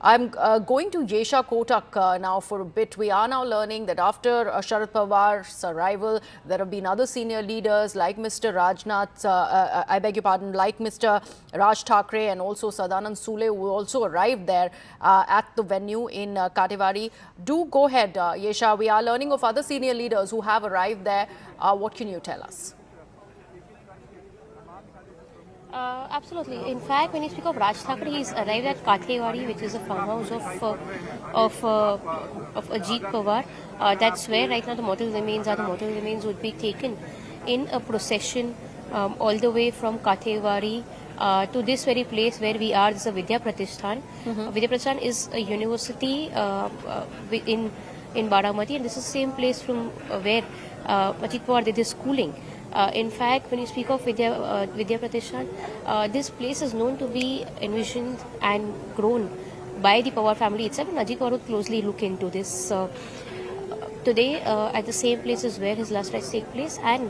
I'm going to Yesha Kotak now for a bit. We are now learning that after Sharad Pawar's arrival, there have been other senior leaders like Mr. Rajnath, I beg your pardon, like Mr. Raj Thackeray and also Sadanand Sule, who also arrived there at the venue in Katewadi. Do go ahead, Yesha. We are learning of other senior leaders who have arrived there. What can you tell us? Absolutely. In fact, when you speak of Raj Thackeray, he's arrived at Katewadi, which is a farmhouse of Ajit Pawar. That's where right now the mortal remains are. The mortal remains would be taken in a procession all the way from Katewadi to this very place where we are. This is a Vidya Pratishthan. Vidya Pratishthan is a university in Baramati, and this is the same place from where Ajit Pawar did his schooling. In fact, when you speak of Vidya Pratishthan, this place is known to be envisioned and grown by the Pawar family itself, and Ajit Pawar would closely look into this. Today, at the same place is where his last rites take place, and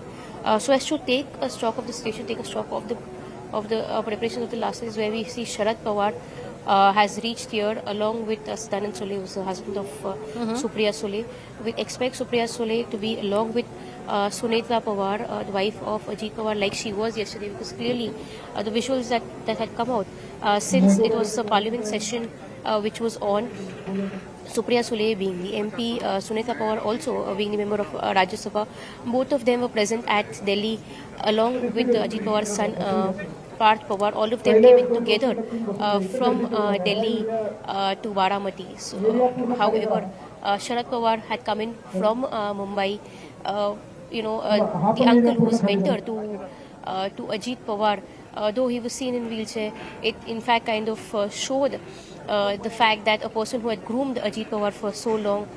so as to take a stock of the station, take a stock of the preparation of the last rites, where we see Sharad Pawar has reached here along with Sadanand Sule, who is the husband of Supriya Sule. We expect Supriya Sule to be along with Sunita Pawar, the wife of Ajit Pawar, like she was yesterday, because clearly the visuals that had come out since it was a parliament session which was on, Supriya Sule being the MP, Sunita Pawar also being the member of Rajya Sabha, both of them were present at Delhi along with Ajit Pawar's son Parth Pawar. All of them came in together from Delhi to Baramati. So, however, Sharad Pawar had come in from Mumbai. The uncle who was mentor to Ajit Pawar, though he was seen in wheelchair, it in fact kind of showed the fact that a person who had groomed Ajit Pawar for so long,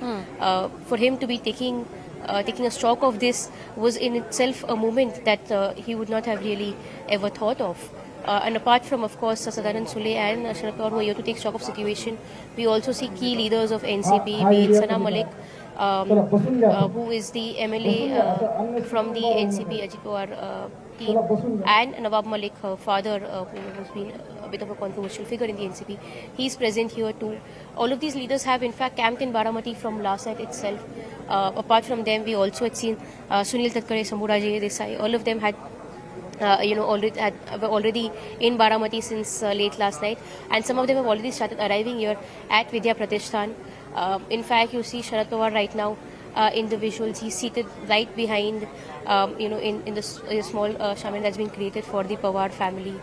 for him to be taking a stock of this was in itself a moment that he would not have really ever thought of. And apart from, of course, Sadanand Sule and Sharad Pawar, who are here to take stock of situation, we also see key leaders of NCP, be it Sana Malik, who is the MLA from the NCP Ajit Pawar team, and Nawab Malik, her father, who's been a bit of a controversial figure in the NCP. He's present here too. All of these leaders have in fact camped in Baramati from last night itself. Apart from them, we also had seen Sunil Tatkare, Sambhuraji Desai. All of them had were already in Baramati since late last night, and some of them have already started arriving here at Vidya Pratishthan. In fact, you see Sharad Pawar right now in the visuals. He's seated right behind, in the small shaman that's been created for the Pawar family,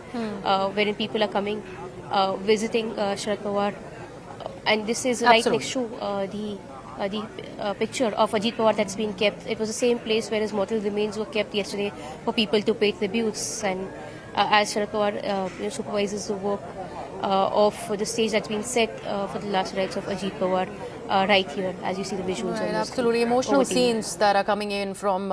wherein people are coming, visiting Sharad Pawar, and this is right next to the picture of Ajit Pawar that's been kept. It was the same place where his mortal remains were kept yesterday for people to pay tributes, and as Sharad Pawar supervises the work of the stage that's been set for the last rites of Ajit Pawar right here, as you see the visuals. Right, absolutely emotional scenes that are coming in from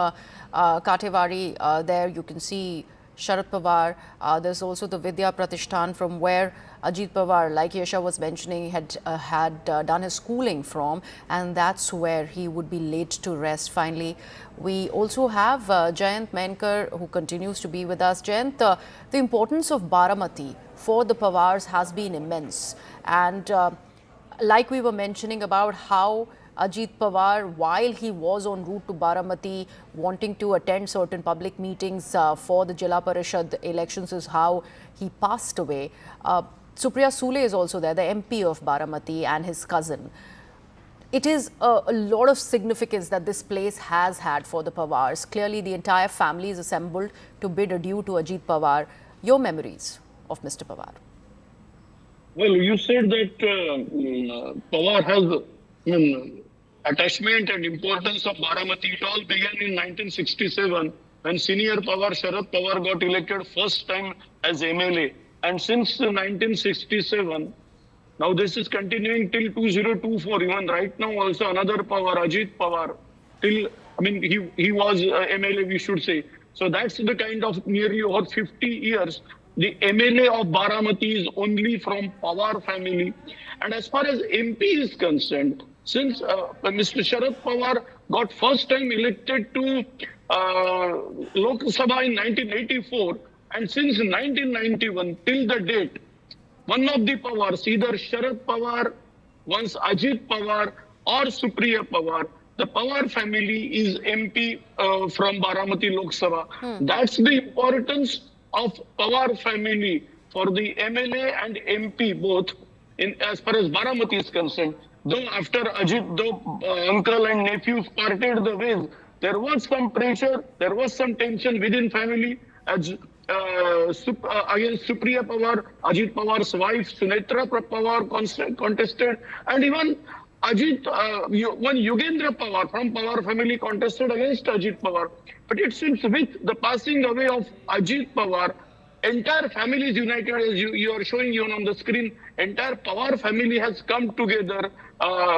Katewadi. There you can see Sharad Pawar. There's also the Vidya Pratishthan from where Ajit Pawar, like Yesha was mentioning, had done his schooling from, and that's where he would be laid to rest finally. We also have Jayant Menkar, who continues to be with us. Jayant, the importance of Baramati for the Pawars has been immense, and like we were mentioning about how Ajit Pawar, while he was en route to Baramati, wanting to attend certain public meetings for the Jila Parishad elections, is how he passed away. Supriya Sule is also there, the MP of Baramati, and his cousin. It is a lot of significance that this place has had for the Pawars. Clearly, the entire family is assembled to bid adieu to Ajit Pawar. Your memories of Mr. Pawar? Well, you said that Pawar has attachment and importance of Baramati. It all began in 1967 when senior Pawar, Sharad Pawar, got elected first time as MLA. And since 1967, now this is continuing till 2024. Even right now also another Pawar, Ajit Pawar, he was MLA, we should say. So that's the kind of nearly over 50 years. The MLA of Baramati is only from Pawar family. And as far as MP is concerned, since Mr. Sharad Pawar got first time elected to Lok Sabha in 1984, and since 1991 till the date, one of the Pawars, either Sharad Pawar, once Ajit Pawar, or Supriya Pawar. The Pawar family is MP from Baramati Lok Sabha. That's the importance of Pawar family for the MLA and MP both. In as far as Baramati is concerned, though after Ajit, uncle and nephews parted the ways, there was some pressure, there was some tension within family. As against Supriya Pawar, Ajit Pawar's wife Sunetra Pawar contested, and even one Yogendra Pawar from Pawar family contested against Ajit Pawar. But it seems with the passing away of Ajit Pawar, entire family is united, as you are showing you on the screen. Entire Pawar family has come together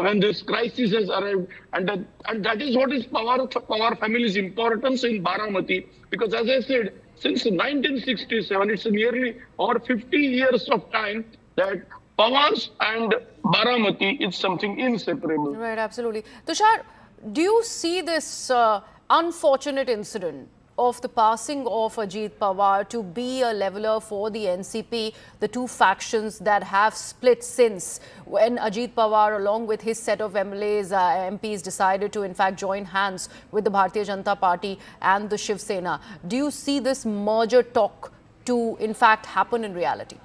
when this crisis has arrived, and that is what is Pawar family's importance in Baramati. Because as I said, since 1967, it's nearly over 50 years of time that Pawars and Baramati is something inseparable. Right, absolutely. Tushar, do you see this unfortunate incident of the passing of Ajit Pawar to be a leveler for the NCP, the two factions that have split since when Ajit Pawar, along with his set of MLAs, MPs, decided to in fact join hands with the Bharatiya Janata Party and the Shiv Sena? Do you see this merger talk to in fact happen in reality?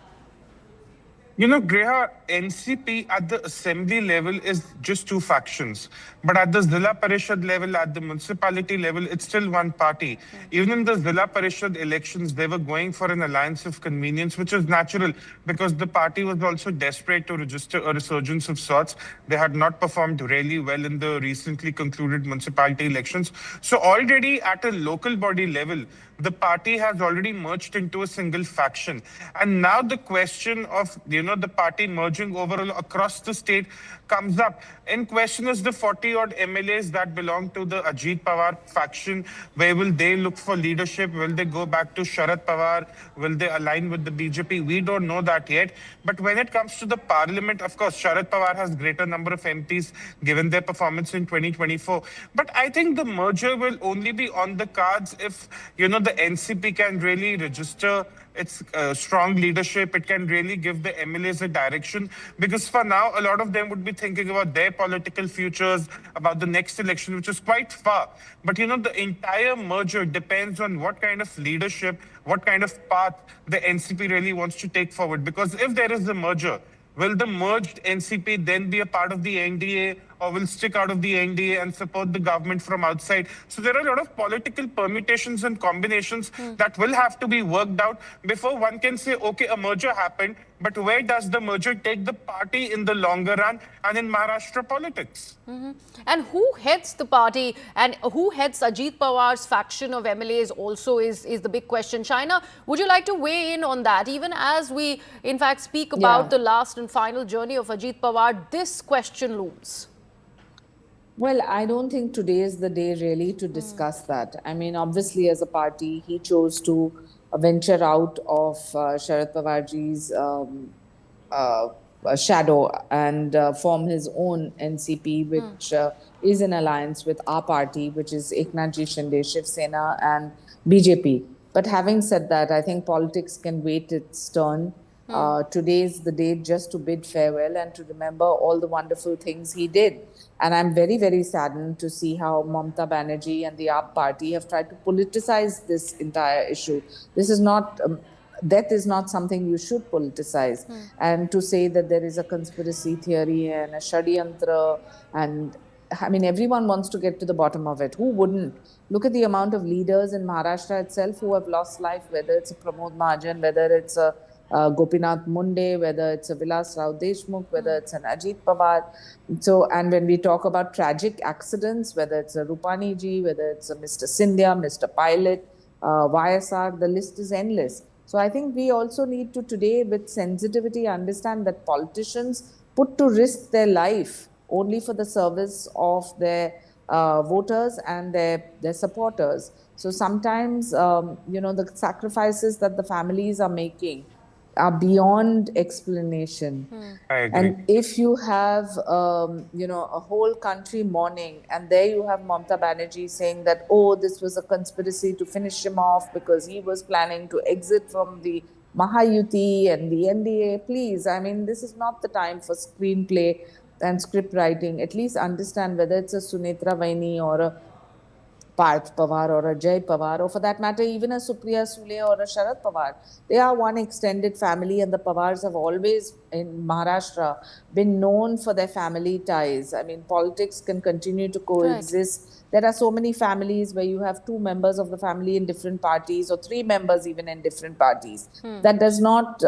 You know, Greha, NCP at the assembly level is just two factions. But at the Zilla Parishad level, at the municipality level, it's still one party. Even in the Zilla Parishad elections, they were going for an alliance of convenience, which is natural because the party was also desperate to register a resurgence of sorts. They had not performed really well in the recently concluded municipality elections. So already at a local body level, the party has already merged into a single faction. And now the question of, the party merging overall across the state comes up. In question is the 40-odd MLAs that belong to the Ajit Pawar faction. Where will they look for leadership? Will they go back to Sharad Pawar? Will they align with the BJP? We don't know that yet. But when it comes to the parliament, of course, Sharad Pawar has greater number of MPs given their performance in 2024. But I think the merger will only be on the cards if, the NCP can really register its strong leadership. It can really give the MLAs a direction, because for now, a lot of them would be thinking about their political futures, about the next election, which is quite far. But, the entire merger depends on what kind of leadership, what kind of path the NCP really wants to take forward. Because if there is a merger, will the merged NCP then be a part of the NDA, or will stick out of the NDA and support the government from outside? So there are a lot of political permutations and combinations that will have to be worked out before one can say, okay, a merger happened, but where does the merger take the party in the longer run and in Maharashtra politics? And who heads the party and who heads Ajit Pawar's faction of MLAs also is the big question. Shaina, would you like to weigh in on that? Even as we, in fact, speak about the last and final journey of Ajit Pawar, this question looms. Well, I don't think today is the day really to discuss that. I mean, obviously, as a party, he chose to venture out of Sharad Pawarji's shadow and form his own NCP, which is in alliance with our party, which is Eknathji Shinde, Shiv Sena and BJP. But having said that, I think politics can wait its turn. Today is the day just to bid farewell and to remember all the wonderful things he did. And I'm very, very saddened to see how Mamata Banerjee and the AAP party have tried to politicize this entire issue. This is not, death is not something you should politicize. And to say that there is a conspiracy theory and a shadyantra, and I mean, everyone wants to get to the bottom of it. Who wouldn't? Look at the amount of leaders in Maharashtra itself who have lost life, whether it's a Pramod Mahajan, whether it's a Gopinath Munde, whether it's a Vilas Rao Deshmukh, whether it's an Ajit Pawar. So, and when we talk about tragic accidents, whether it's a Rupani ji, whether it's a Mr. Scindia, Mr. Pilot, YSR, the list is endless. So I think we also need to today, with sensitivity, understand that politicians put to risk their life only for the service of their voters and their supporters. So sometimes, the sacrifices that the families are making are beyond explanation. I agree. And if you have, a whole country mourning, and there you have Mamata Banerjee saying that, oh, this was a conspiracy to finish him off because he was planning to exit from the Mahayuti and the NDA. Please, I mean, this is not the time for screenplay and script writing. At least understand whether it's a Sunetra Vaini or a Parth Pawar or a Jay Pawar, or for that matter, even a Supriya Sule or a Sharad Pawar. They are one extended family, and the Pawars have always, in Maharashtra, been known for their family ties. I mean, politics can continue to coexist. There are so many families where you have two members of the family in different parties, or three members even in different parties. That does not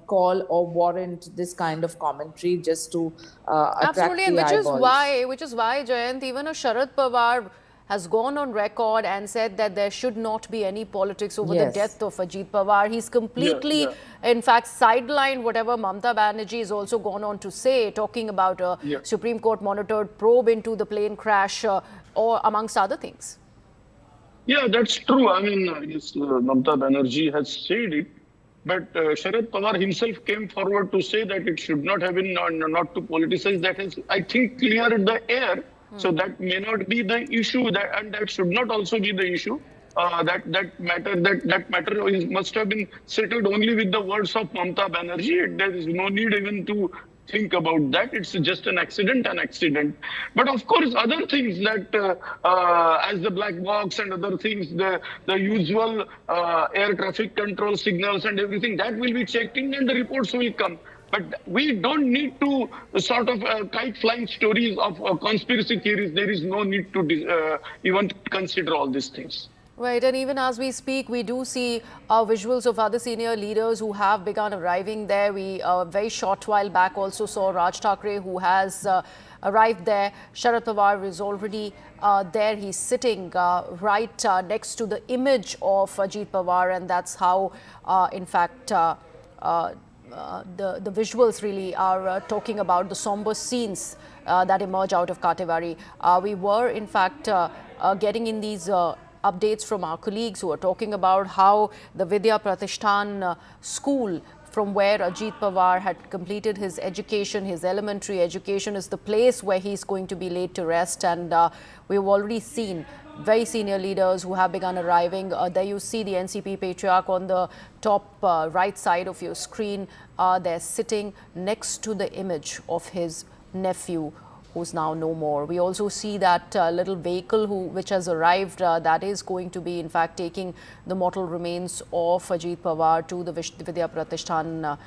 call or warrant this kind of commentary just to attract Absolutely, and the eyeballs. which is why, Jayant, even a Sharad Pawar has gone on record and said that there should not be any politics over the Yes. death of Ajit Pawar. He's completely, Yeah. in fact, sidelined whatever Mamata Banerjee has also gone on to say, talking about a Yeah. Supreme Court monitored probe into the plane crash, or amongst other things. Yeah, that's true. I mean, yes, Mamata Banerjee has said it, but Sharad Pawar himself came forward to say that it should not have been not to politicize. That is, I think, cleared the air. So that may not be the issue, and that should not also be the issue. That matter must have been settled only with the words of Mamata Banerjee. There is no need even to think about that. It's just an accident. But of course, other things that, as the black box and other things, the usual air traffic control signals and everything, that will be checked in and the reports will come. But we don't need to sort of kite flying stories of conspiracy theories. There is no need to even consider all these things. Right, and even as we speak, we do see visuals of other senior leaders who have begun arriving there. We, very short while back, also saw Raj Thackeray, who has arrived there. Sharad Pawar is already there. He's sitting right next to the image of Ajit Pawar, and that's how, in fact, the visuals really are talking about the somber scenes that emerge out of Katewadi. We were, in fact, getting in these updates from our colleagues who are talking about how the Vidya Pratishthan school from where Ajit Pawar had completed his education, his elementary education, is the place where he's going to be laid to rest. And we've already seen very senior leaders who have begun arriving. There you see the NCP patriarch on the top right side of your screen. They're sitting next to the image of his nephew, who's now no more. We also see that little vehicle which has arrived, that is going to be, in fact, taking the mortal remains of Ajit Pawar to the Vidya Pratishthan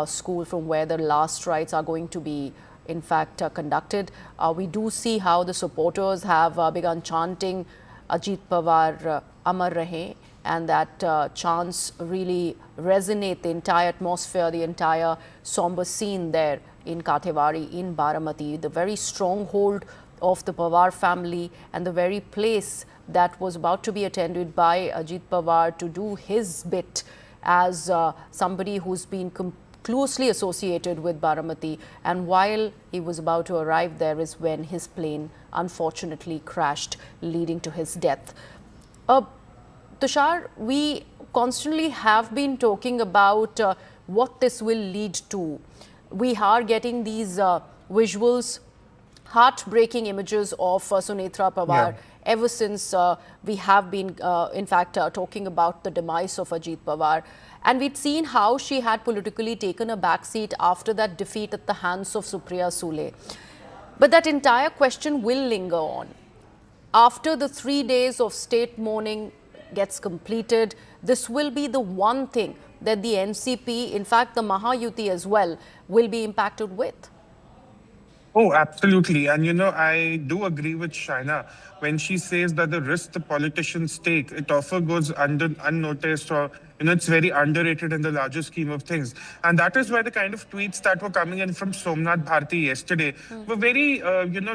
school, from where the last rites are going to be, in fact, conducted. We do see how the supporters have begun chanting Ajit Pawar Amar Rahe, and that chants really resonate the entire atmosphere, the entire somber scene there in Katewadi, in Baramati, the very stronghold of the Pawar family and the very place that was about to be attended by Ajit Pawar to do his bit as somebody who's been closely associated with Baramati. And while he was about to arrive there is when his plane unfortunately crashed, leading to his death. Tushar, we constantly have been talking about what this will lead to. We are getting these visuals, heartbreaking images of Sunetra Pawar ever since we have been, in fact, talking about the demise of Ajit Pawar. And we'd seen how she had politically taken a backseat after that defeat at the hands of Supriya Sule. But that entire question will linger on. After the 3 days of state mourning gets completed, this will be the one thing that the NCP, in fact the Mahayuti as well, will be impacted with. Oh, absolutely. And I do agree with Shaina when she says that the risk the politicians take, it often goes unnoticed, or it's very underrated in the larger scheme of things. And that is why the kind of tweets that were coming in from Somnath Bharti yesterday were very,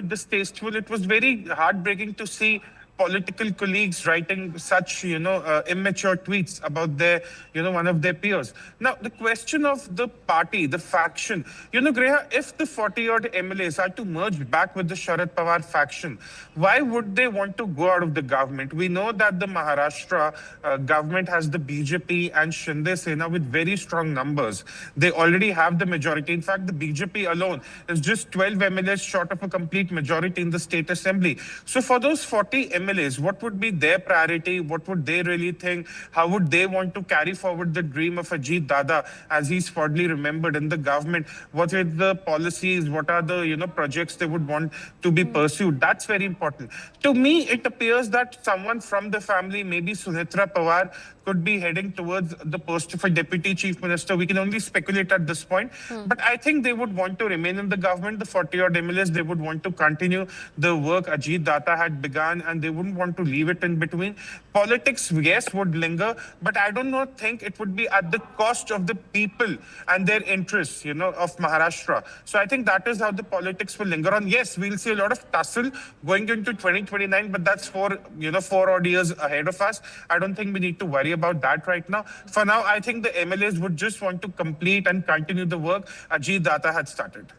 distasteful. It was very heartbreaking to see political colleagues writing such, immature tweets about their, one of their peers. Now, the question of the party, the faction, Greha, if the 40-odd MLAs are to merge back with the Sharad Pawar faction, why would they want to go out of the government? We know that the Maharashtra government has the BJP and Shinde Sena with very strong numbers. They already have the majority. In fact, the BJP alone is just 12 MLAs short of a complete majority in the state assembly. So for those 40 MLAs, what would be their priority? What would they really think? How would they want to carry forward the dream of Ajit Dada as he's fondly remembered in the government? What are the policies? What are the projects they would want to be pursued? That's very important. To me, it appears that someone from the family, maybe Sunitra Pawar, could be heading towards the post of a deputy chief minister. We can only speculate at this point. But I think they would want to remain in the government. The 40-odd MLAs, they would want to continue the work Ajit Dada had begun, and they wouldn't want to leave it in between. Politics, yes, would linger, but I do not think it would be at the cost of the people and their interests, of Maharashtra. So I think that is how the politics will linger on. Yes, we'll see a lot of tussle going into 2029, but that's 4 odd years ahead of us. I don't think we need to worry about that right now. For now, I think the MLAs would just want to complete and continue the work Ajit Dada had started.